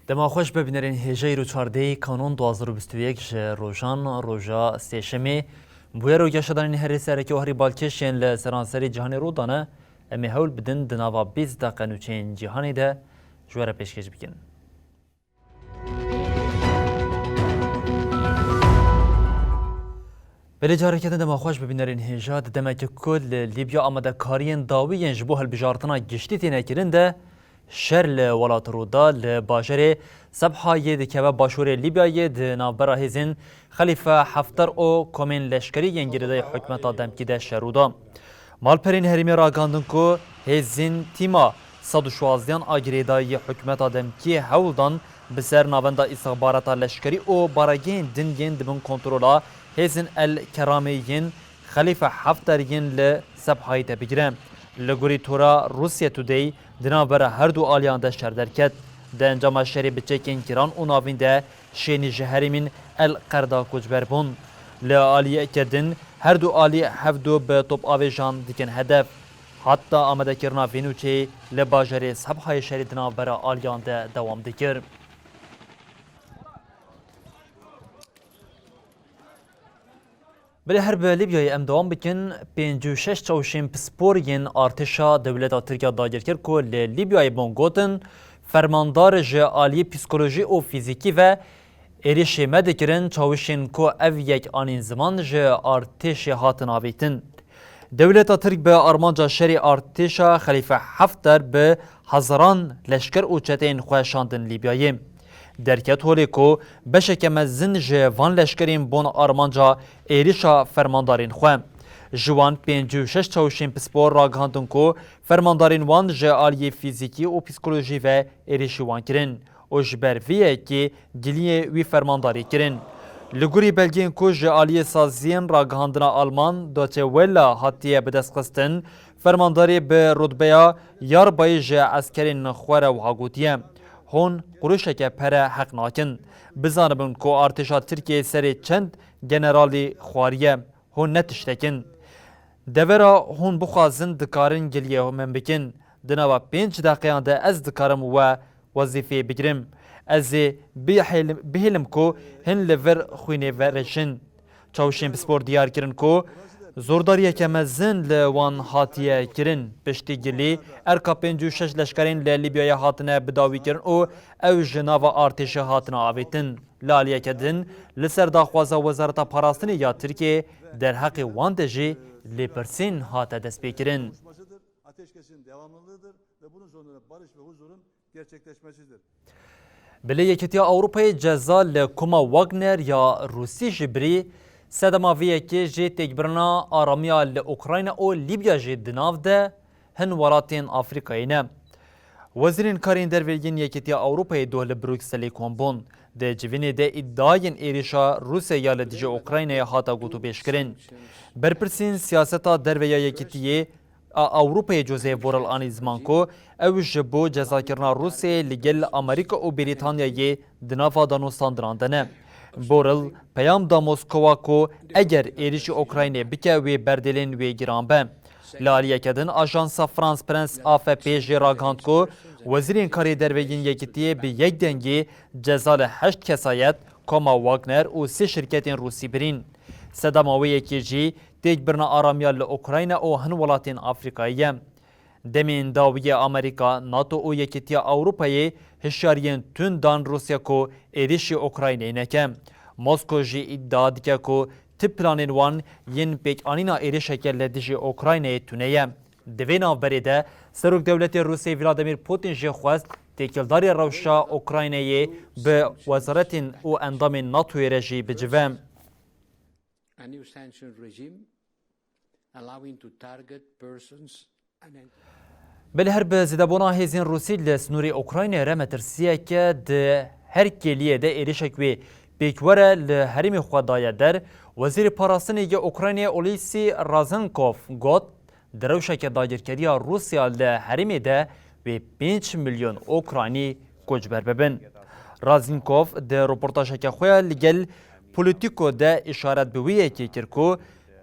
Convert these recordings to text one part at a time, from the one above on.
دما خوش ببینرین هجای رو چارده کانون 2021 جه روژان روژا سیشمی بویا رو گشتن هری سرکی و هری بالکشین لسرانسری جهانی رو دانه امی هول بدن دناوا 20 دقیقه نوچین جهانی ده جواره پیشکش بکن. بله جاره که دما خوش ببینرین هجا دما که کل لیبیا آمده کارین داوی جبو هالبجارتنا گشتی تینه کرنده شر لولات رودا لباجر صبحای دکه باشور لیبیای دنابرا هزین خلیفه حفتر او کومین لشکری ینگیرده حکمت آدم کی ده شرودا مالپرین هریمی راگاندن کو هزین تیما 116 آگریدای حکمت آدم کی هولدان بسر ناوندا استخبارات لشکری او باراگین دنگین دبن کنترولا هزین الکرامیین خلیفه حفترین لصبحای تبگیرم لگوری تورا روسیه تودی دنابر هر دو آلیان ده شر درکت ده انجام شری بچکین کران و ناوین ده شینی جهریمین القردا کجبر بون لآلیه کردن هر دو آلی هفدو به توپ آویجان دیکن هدف حتی آمده کرنا وینوچه لباجر صبحای شری دنابر آلیان ده دوام دیکر بله هر به لیبیای ام دوام بکن 56 چاوشین پسپورین ارتشا دولت ترکیه دایر کرد که لیبیای بونگوتن فرماندار جه عالی پسیکولوژی و فیزیکی و ایریش مدکرن چاوشین که او یک آنین زمان جه ارتش هاتن آویتن. دولت ترک به آرمانجا شری ارتشا خلیفه حفتر به هزاران لشکر و چتین خوشاندن لیبیایی. درکت هولی کو بشک مزن جوان لشکرین بون آرمانجا ایریشا فرماندارین خواه. جوان 56 چاوشین پسپور راگهاندن کو فرماندارین وان جه آلی فیزیکی و پسیکولوژی و ایریشی وان کرن. و جبر ویه که گلیه وی فرمانداری کرن. لگوری بلگین کو جه آلی سازین راگهاندن آلمان دوچه ولا حتیه بدست قستن فرمانداری به رتبه یار بای جه عسکرین خواره و هاگوتیه. هون قروشک پره حق ناکن بزانبن کو ارتشا ترکیه سری چند جنرالی خواریه هون نتشتکن دورا هون بخوازن دکارن گلیه من بکن دنوا 5 دقیقه ده از دکارم و وظیفه بگیرم از بهلم کو هن لور خوینه ورشن چاوشین بسپور دیار کرن کو زورداریه که مزن لوان هاتیه کرن پشتی گلی ارکا 56 لشکرین لیبیای هاتنه بداوی کرن او جناوا ارتش هاتنه آویتن لالیه کدن لسر داخوازه وزارت پاراستنی یا ترکیه در حق واندجی لیپرسین هاته دست بیکرن. بله یکیتیا اوروپای جزا لکوما واگنر یا روسی جبری سدماویه که جه تکبرنا آرامیا لأوکراین او لیبیا جه دناو ده هن ولاتین آفریقایی نه. وزیرین کارین در ویلگین یکیتیا اوروپای دول بروکسلی کمبون ده جوینه ده ادعاین ایریشا روسیه یا لدیجه اوکراین هاتا گوتو بیش کرن. برپرسین سیاستا در ویا یکیتیه اوروپای جوزه بورال آنی زمان کو او جبو جزا کرنا روسیه لگل امریکا و بریتانیای دناوا دانوستان دراندنه. بورل پیام دا موسکوا کو اگر ایریش اوکراینه بکه وی بردلین وی گران به. لالیه کدن آژانس فرانس پرنس AFP جی راگاند کو وزیرین کاری درویگین یکیتیه به یک دنگی جزال 8 کسایت کوما واگنر و 3 شرکتین روسی برین. سداماوی یکی جی دیگ برنا آرامیال اوکراینه او هن ولاتین آفریقاییه. دمین داوی امریکا ناتو و یکیتیا اوروپایی هشاریین تون دان روسیا کو ایریش اوکراینه نکه. موسکو جی ادعا دیگه کو تپ پلانین وان ین پیک آنینا ایریش که لدیجی اوکراینه تونیه. دوین آوریده سروک دولت روسی ولادیمیر پوتین جی خواست تکیلداری روشا اوکراینه به وزارت او اندام ناتوی رژی بجوه. بله هر به زدبونا هزین روسی لسنوری اوکراین رمه ترسیه که ده هر کلیه ده ایریشکوی بیکوره لحریم خودایه در وزیر پاراستنی اوکراین اولیسی رازنکوف گوت دروشه که داگرکریا روسیا لحریم ده و 5 میلیون اوکراینی کجبر ببن. رازنکوف ده رپورتاشه که خواه لگل پولیتیکو ده اشارت بویه که کرکو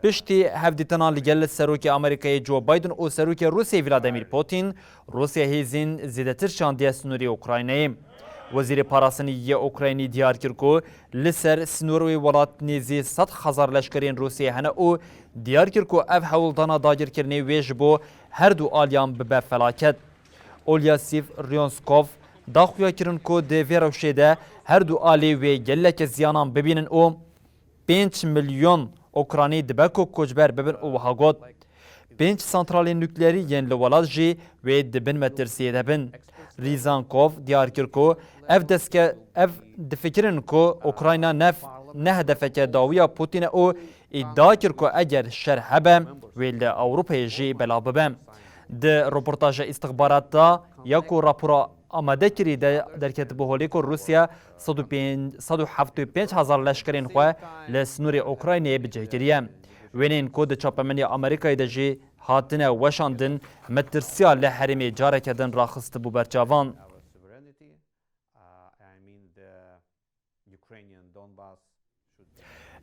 پشتی هفدیتنا لگل سروک امریکای جو بایدن و سروک روسیه ولادیمیر پوتین روسیه هیزین زیدتر شاندیه سنوری اوکراینه. وزیر پاراسنی اوکراینی دیار کرد که لسر سنوروی ولات نزی 100,000 لشکرین روسیه هنه او دیار کرد که اف هولدانا داگر کرنی ویج بو هر دو آلیان به فلاکت. اولیاسیف ریونسکوف داخویا کرن که دوی روشیده هر دو آلی و گلک زیانان ببینن او 5 میلیون اوکرانی دبکو کجبر ببین او هاگوت. 5 سانترال نوکلری ین لولاد جی و دبن مترسیه دبن. ریزانکوف دیار کرد که اف دفکرن که اوکراینا نه هدفک داویا پوتین او ادعا کرد که اگر شر هبم و لأوروپا جی بلا ببم. ده رپورتاج استخبارات دا یکو راپورا آماده کری در کتب هولی که روسیا 175,000 لشکرین خواه لسنور اوکراینی بجه کریه. وینین که ده چاپمنی امریکای ده جی هاتنه وشاندن مترسیا لحرمی جاره کدن راخست بو برچاوان.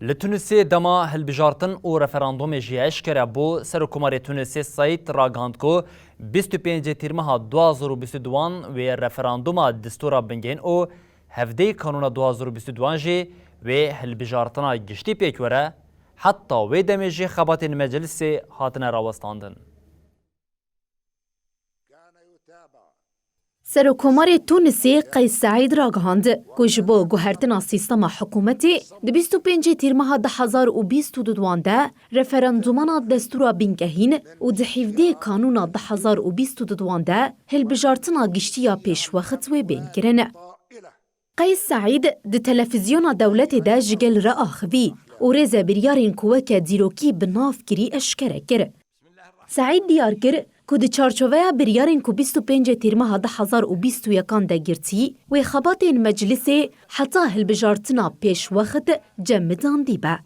لتونسی دما هلبجارتن او رفراندوم جیش کرده بو سر کمار تونسی سایت راگاند که 25 تیرمها 2022 و رفراندوم دستورا بنگین او هفده کانون 2022 جی و هلبجارتنا گشتی پیکوره حتی و دمیجی خبات مجلس هاتن راوستاندن. سرکومار تونسی قیس سعید را گهاند که جبو گوهرتنا سیستم حکومتی ده 25 تیرمها 2022 ده رفراندومانا دستورا بینگهین و ده 17 کانونا 2022 ده هلبجارتنا گشتیا پیش وقت و بین کرن. قیس سعید ده تلفزیون دولت ده جگل را آخوی و ریزه بریارین کوک دیروکی بناف کری اشکره کر. سعید دیار کر که ده چارچوه بریارین که 25 تیرمها 2021 ده گرتی و خبات مجلس حتی هلبجارتنا پیش وقت جمدان دیبه.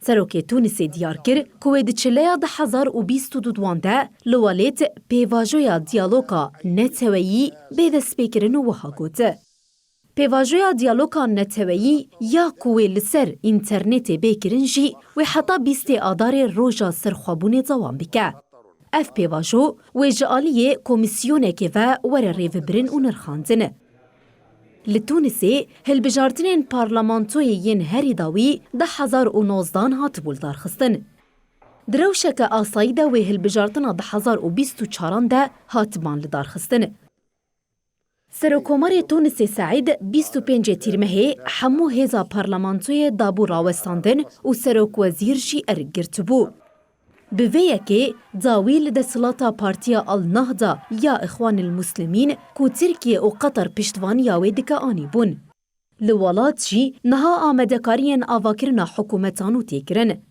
سروک تونسی دیار کر که ده چلیا 2022 ده لوالیت پیواجویا دیالوگا نتویی به سپیکرن وها گوته. پیواجویا دیالوگا نتویی یا کوی لسر اینترنت بیکرنجی و حتی 20 آدار روژا سرخوابون دوام بکه. اف پیواجو و جعالیه کمیسیونه که و ور ریو برن و نرخاندن. لتونسی هلبجارتنین پارلمانتوی ین هری داوی 2019 هات بولدار خستن. دروشک آسایده و هلبجارتنا 2024 ده هات بان لدار خستن. سرکومار تونسی سعید 25 تیرمه همو هزا پارلمانتوی دابو راوستاندن و سرک وزیر جی ارگرتبو. بویه که داویل دستلاتا پارتیا النهضه یا اخوان المسلمین کو ترکیه و قطر پشتوانی ویدکا آنی بون. لولات جی نها آمدکارین آواکرنا حکومتانو تیکرن.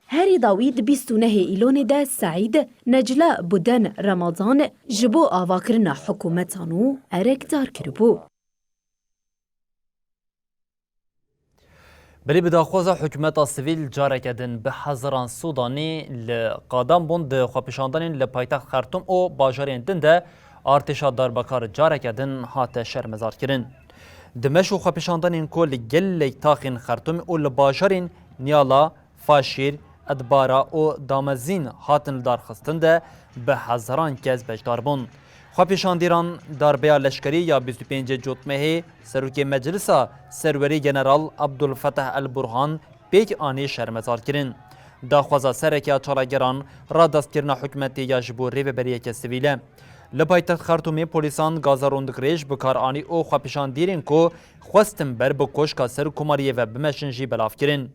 هری داوید 29 ایلون ده سعید نجله بودن رمضان جبو آواکرنا حکومتانو ارکدار کربو. بلی بداخوز حکومت سیویل جاره کدن به حضران سودانی لقادم بوند خوابشاندن لپایتخت خرطوم و باجارین دنده ارتشا داربکار جاره کدن هات شرمزار کرن. دمشق خوابشاندن کل گل تاخین خرطوم و لباجارین نیالا فاشیر ادبارا و دامزین هاتن دارخستن ده به حضران کس بجدار بون. خواپیشاندیران داربیا لشکری یا 25 جوتمه سروک مجلسا سروری جنرال عبدالفتح البرهان پیک آنی شرمزار کرن. داخوازا سرکیا چالاگران را دست کرنا حکمتی یا جبوری و بریک سویله. لپایتخت خرطومی پولیسان گازاروندک ریش بکار آنی او خواپیشاندیرین که خواستن بر بکوشکا سر کماریه و بمشنجی بلاف کرن.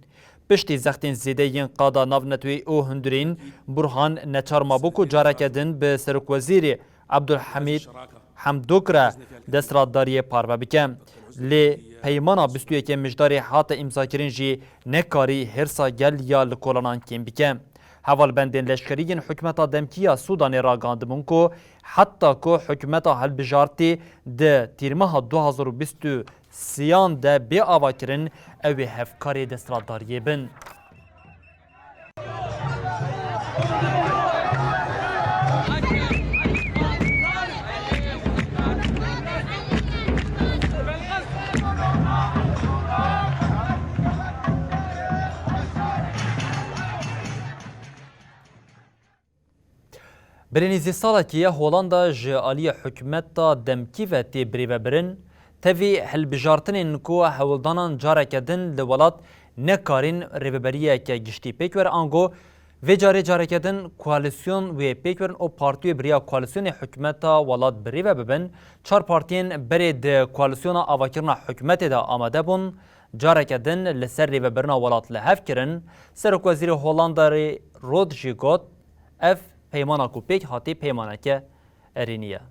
پشتی زختین زیده ین قادا ناو نتوی او هندرین برهان نچار مابوکو جاره کدن به سرک وزیر عبدالحمید حمدوکره دسترادداری پارو بکم. لی پیمانا 21 مجداری حات امضا کرین جی نکاری هرسا گل یا لکولانان کم بکم. حوال بندین لشکریین حکمتا دمکیا سودانی را گاندمون که حتی که حکمتا هلبجارتی ده تیرمها 2023 ده بی آوا کرن اوی هفکاری دسترادداری بن. برینیزی سالا که هولاندا جالی حکمت دمکی و تیبری و برن تفی هلبجارتنین کو هولدانان جارکدن لولات نکارین ریبریه که گشتی پیکور آنگو و جارکدن کوالسیون و پیکورن او پارتیو بریا کوالسیون حکومتا ولات بری و ببن چار پارتین برید کوالسیون آواکرنا حکومت دا آمده بون جارکدن لسر ری و برنا ولات لحف کرن سرک وزیر هولنداری رود جیگوت اف پیمانا کو پیک هاتی پیمانا که ارینیه.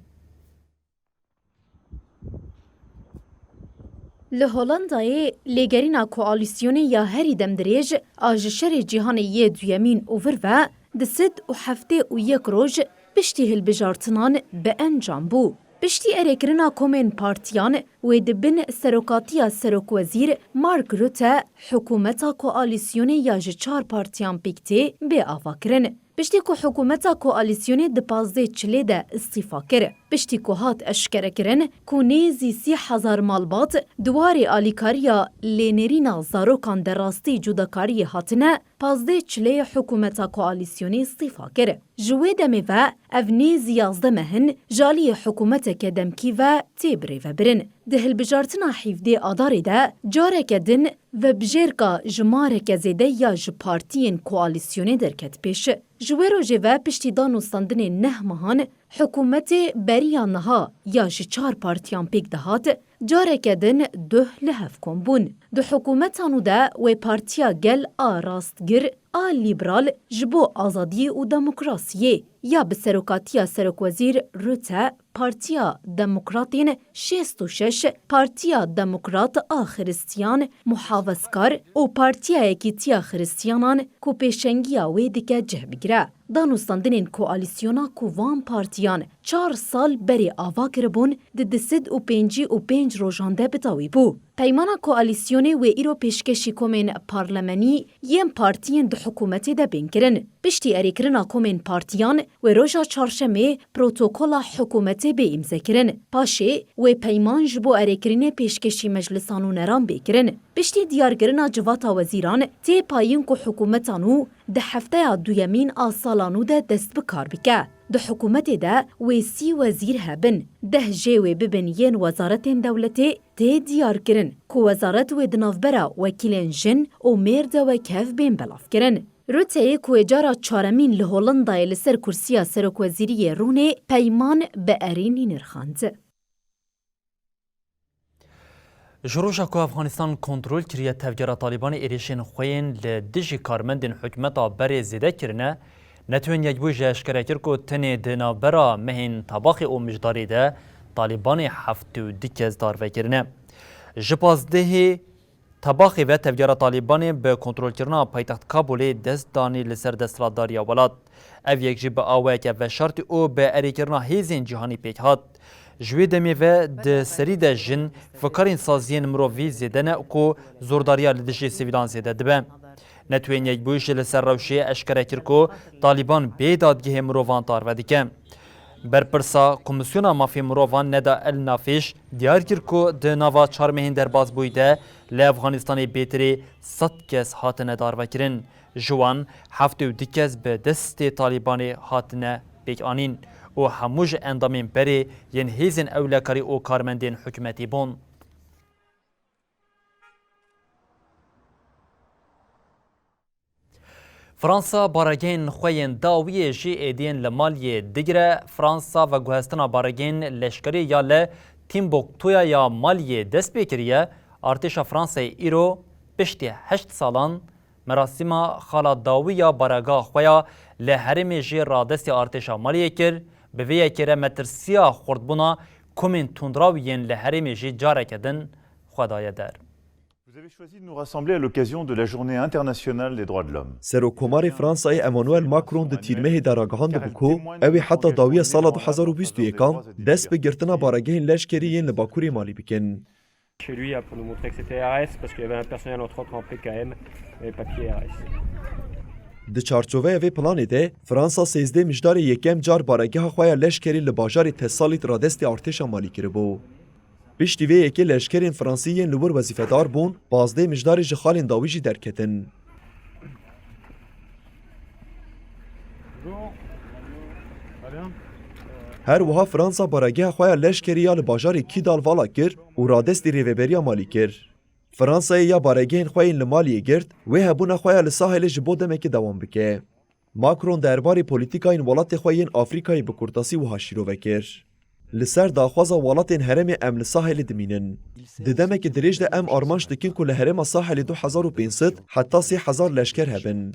له هولندای لگرینا کوآلیسیونی یا هری دمدریج آجشر جهان یه دویمین اوور و دسد و هفته و یک روز بشتی هلبجارتنان به انجام بو. بشتی ارکرنا کومن پارتیان و دبن سروکاتیا سروک وزیر مارک روته حکومتا کوآلیسیونی یا جچار پارتیان پیکتی به آوا کرن. بشتی که حکومتا کوآلیسیونی د 15 ده استیفا کرد. بشتی که هات اشکره کرن که نیزی 30,000 مالبات دواری آلیکاریا لینرینا زاروکان در راستی جودکاری هاتنه 15 حکومتا کوآلیسیونی استیفا کرد. جوی دمی و او نیزی 11 مهن جالی حکومت که دمکی و تیبری و برن. ده هلبجارتنا 17 آداری ده جاره کدن و بجرگا جماره که زیده یا جپارتین کوآلیسیونی درکت پیش. جوی رو جوه پشتی دانوستاندن 9 ماهان حکومت بریانها یا چار پارتیان پیک دهات جاره کدن 2 لحف کن بون. دو حکومتانو ده و پارتیا گل راستگر لیبرال جبو آزادی و دموکراسی یا به سروکاتیا سروک وزیر روته پارتیا دموکراتین 66 پارتیا دموکرات خریستیان محافظکار و پارتیا یکیتیا خریستیانان کو پیشنگیا وی دیگه جه بگیره. دانوستاندنین کوآلیسیونا کو وان پارتیان 4 سال بری آوا کربون ده 35 روزانده بتاوی بو. پیمانا کوآلیسیونی و ایرو پیشکشی کومن پارلمانی یم پارتیان ده حکومتی ده بین کرن. بشتی اریکرنا کومن پارتیان و روژا چارشمه پروتوکولا حکومتی به امضا کرن. پاشه و پیمان جبو اریکرین پیشکشی مجلسانو نرام بکرن. بشتی دیارگرنا جواتا وزیران تی پایین کو حکومتانو ده هفته دویمین آسالانو ده دست بکار بکه. ده حکومت ده و 30 وزیر هبن. 10 جیوه ببنین وزارت دولتی تی دیار کرن که وزارت و دنافبرا وکیلن جن و مرد و کف بین بلاف کرن. روته که جارا چارمین لهولندای لسر کرسیا سرک وزیری رونه پیمان به ارینی نرخاند. جروجا کو افغانستان کنترل کریه تفجیر طالبان ایریشن خوین لدیجی کارمندین حکمتا بری زیده کرنه نتوین یک بوجه اشکره کر که تنی دنا برا مهین طباقی او مجداری ده طالبان 72 دار وکرنه. جپازده طباقی و تفجیر طالبان به کنترل کرنا پایتخت کابولی دست دانی لسر دستراداری ولاد. او یک جی به آوه که و شرط او به اری کرنا هیزین جهانی پیک هات. جوی دمی و ده سری ده جن فکرین سازین مرووی زیدنه که زورداریا لدشی سیویلان زیده دبه. نتوین یک بویش لسر روشی اشکره کرکو طالبان بیدادگه مرووان تارودی که. برپرسا کمیسیونا مافی مرووان ندا النافیش دیار کرکو ده نوا 4 مهین در باز بویده لی افغانستانی بیتری 100 کس هاتنه دار وکرن. جوان 72 کس به دست طالبانی هاتنه بیک آنین و هموش اندامین بری ین هیزن اولکاری او کارمندین حکومتی بون. فرانسا بارگین خوین داوی جی ایدین لمالی دیگره فرانسا و گوهستنا بارگین لشکری یا ل تیمبوکتویا یا مالی دست بکریه ارتش فرانسا ایرو پشتی 8 سالان مراسم خالا داوی یا بارگاه خویا لحرم جی رادست ارتش مالی کر به وی کره مترسیا خردبونا کومن توندراوین لحرم جی جاره کدن خدای در. Vous avez choisi de nous rassembler à l'occasion de la Journée internationale des droits de l'homme. سروکوماری فرانسای امانوئل ماکرون د تیرمه دراگهان بکو اوی حتی داوی سال 2021 دست به گرتنا بارگه لشکریین لباکوری مالی بکن. Chez lui pour nous montrer que c'était RS parce qu'il y avait un personnel entre autres en PKM et papier RS. د چارچوبه اوی پلان ده فرانسا 13 مجدار یکم جار بارگه خویا لشکری لباجار تسالیت را دست ارتش مالی کربو. پشتی وی یکی لشکرین فرانسیین لور وظیفه دار بون 15 مجدار جخالین داویجی درکتن. هر وها فرانسا بارگه خواه لشکریا لباجار کیدال والا کر و رادستی ریوبریا مالی کر. فرانسا یا بارگه خواه لمالی گرد و هبونه خواه لساحل جبو دمک دوام بکه. ماکرون درباری پولیتیکای ولات خواه آفریقای بکورتاسی و هاشیرو وکر. لسر داخوازا ولات هرم ام لساحل دمینن. ددمک دریج ده ام آرمانش دکن که لهرم ساحل 2500 حتی 3000 لشکر هبن.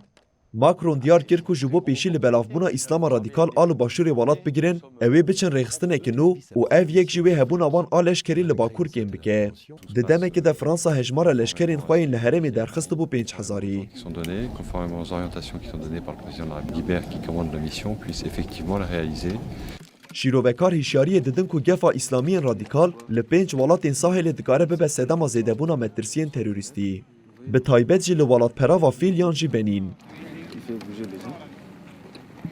ماکرون دیار کرد که جبو پیشی لبلافبونا اسلام رادیکال آل باشور ولات بگیرن اوی بچن ریخستن اکنو و او یک جوی هبون آوان آل لشکری لباکور کن بکه. ددمه که ده فرانسا هجمار لشکرین خواهین لهرمی درخست بو 5000. Qui sont données, conformément aux orientations qui sont données par le président de la République, Guibert, qui commande la mission, puisse effectivement la réaliser. شیروبکار هشیاری ددن که گفا اسلامی رادیکال لپنج ولات ساحل دکاره به سدما زیدبونا مترسین تروریستی. به تایبت جی لولات پرا و فیلیان جی بنین. Qui fait bouger les gens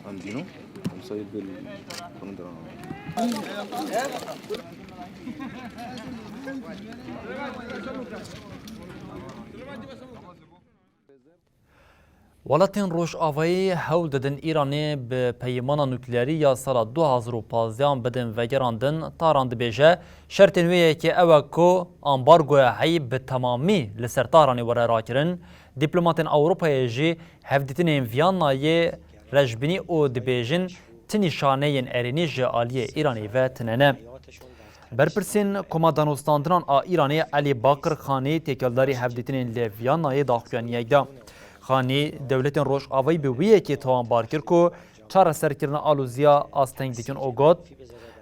en disant, comme ça ils veulent prendre ولاتین روش آوایی هول دادن ایرانی به پیمان نوکلیری یا سال 2015 بدن وگراندن تاراند بیجه شرط نویه که اوکو امبارگوی حی به تمامی لسر تارانی وره راکرن دیپلوماتین اوروپای جی هفدیتین ویانای رجبینی او دبیجن تنیشانه ارینی جه آلی ایرانی و تننه. برپرسین کمادانوستاندران ایرانی علی باقر خانی تکلداری هفدیتین لویانای داخوانیه دا. خانی دولتین روش آوایی به ویه که توان بارکر کو چار سرکرن آلوزیا آستنگ دیکن اوگاد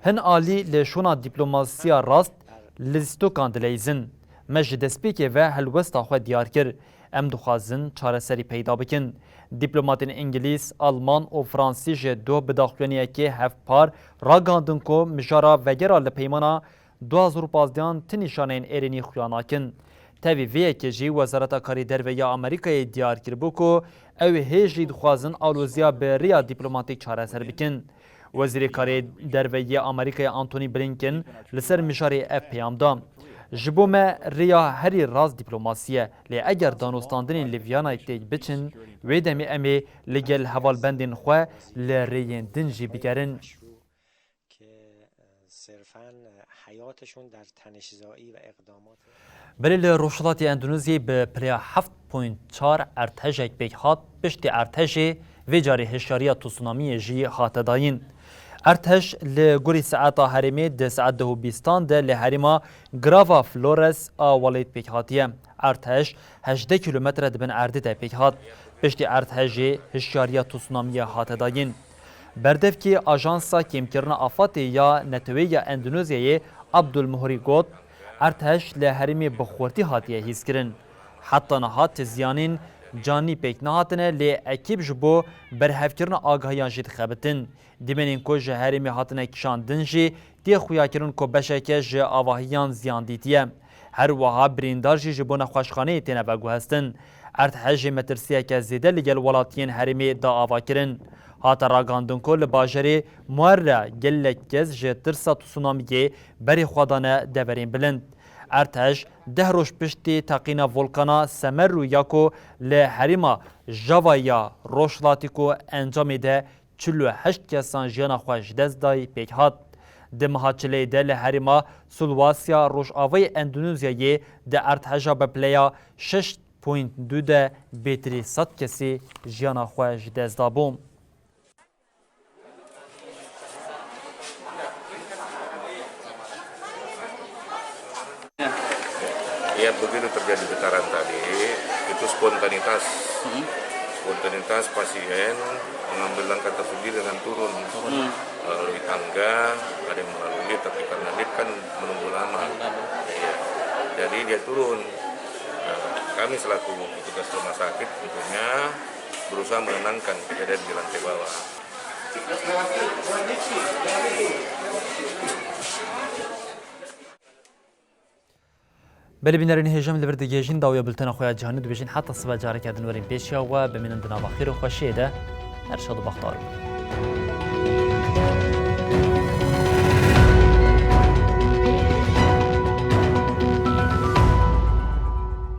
هن آلی لشونا دیپلوماسیا راست لزیستو کاندلیزن مجد دسپیک و هلوستا خود دیار کر ام دخوازن چار سری پیدا بکن دیپلوماتین انگلیس، آلمان و فرانسی جه دو بداخلونیه که هف پار راگاندن کو مجارا وگرا لپیمانا 2015 تنیشانین ایرینی خویاناکن تاوی ویه که جی وزارت کاری درویه امریکای دیار کربو که او هیجی دخوازن آلوزیا به ریا دیپلوماتیک چاره سر بکن. وزیر کاری درویه امریکای آنتونی بلینکن لسر مشاری اف پیام دا. جبو ما ریا هری راز دیپلوماسیه لی اگر دانوستاندنین لیویانای تیج بچن ویدمی امی لگل حوال بندین خواه لریین دنجی بگرن. حیاتشون در تنش‌زایی و اقدامات بلیل روشلاتی اندونزی به پلیا 7.4 ارتجک بگهات پشت ارتج و جاری هشیاری تسونامی جی خاتداین. ارتش لگوری ساعتا هرمی ده ساعت ده بیستان ده لحریما گراوا فلورس آوالید بگهاتیه. ارتش 18 کیلومتر دبن ارده ده بگهات پشت ارتج هشیاری تسونامی خاتداین. بردف که آژانسا کمکرنا آفاتی یا نتوی یا اندونزیای عبدالمهری گوت ارتش لحرمی بخورتی هاتیه هیز کرن. حتی نهات زیانین جانی پیک نهاتنه لی اکیب جبو برهف کرن آگاهیان جید خبتن. دیمنین که جه هرمی هاتنه کشاندن جی دی خویا کرن که بشکه جه آواهیان زیان دیتیه. هر وها بریندار جی جبو نخوشخانه تینه بگو هستن. ارتحج مترسیه که زیده لگل ولاتین هرمی دا آوا کرن. هات راگاندن که لباجری موره گلک گز جه ترسا تسونامیه بری خودانه دورین بلند. ارتش ده روش پشتی تاقینا ولکانا سمر رو یاکو لحریما جاوایا روشلاتی کو انجام ده 48 کسان جیانا خوش دست دای پیک هات. ده مهاچله ده لحریما سلواسیا روش آوای اندونزیایی ده ارتحجا بپلیا 6.2 ده بیتری 100 کسی جیانا خوش دست دابوم. Ya begitu terjadi getaran tadi, itu spontanitas. Spontanitas pasien mengambil langkah tersendiri dengan turun melalui tangga, ada yang melalui lift, tapi karena lift kan menunggu lama. Ya. Jadi dia turun. Nah, kami selaku petugas rumah sakit tentunya berusaha menenangkan kejadian di lantai bawah. بله بینرین هجام لبرد گیجین داویا بلتن خویا جهانی دو بیشین حتی صبح جاره کردن ورین پیشیا و بمینن دنا بخیر و خوشیده هر شاد و بختار